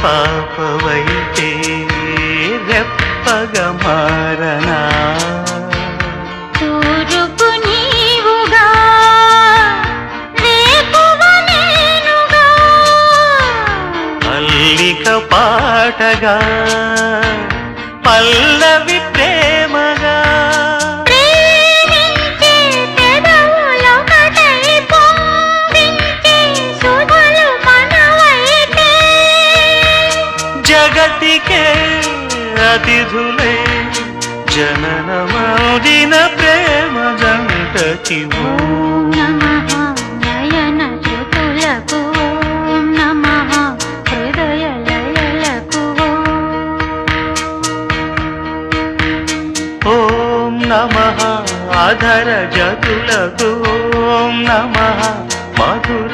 పాపవైతే రెప్పగా మారనా తూరుపు నీవుగా రేపువ నేనుగా అల్లిక పాటగా పల్లవి ప్రేమగా ప్రేమించే పెదవులొకటై పొంగించే సుధలు మనవైతే జగతికే అతిథులే జననమౌదిన ప్రేమ జంటకి ఓం నమః నయన జ్యోతులకు ఓం నమః హృదయ లయలకు ఓం నమః అధర జతులకు ఓం నమః మధుర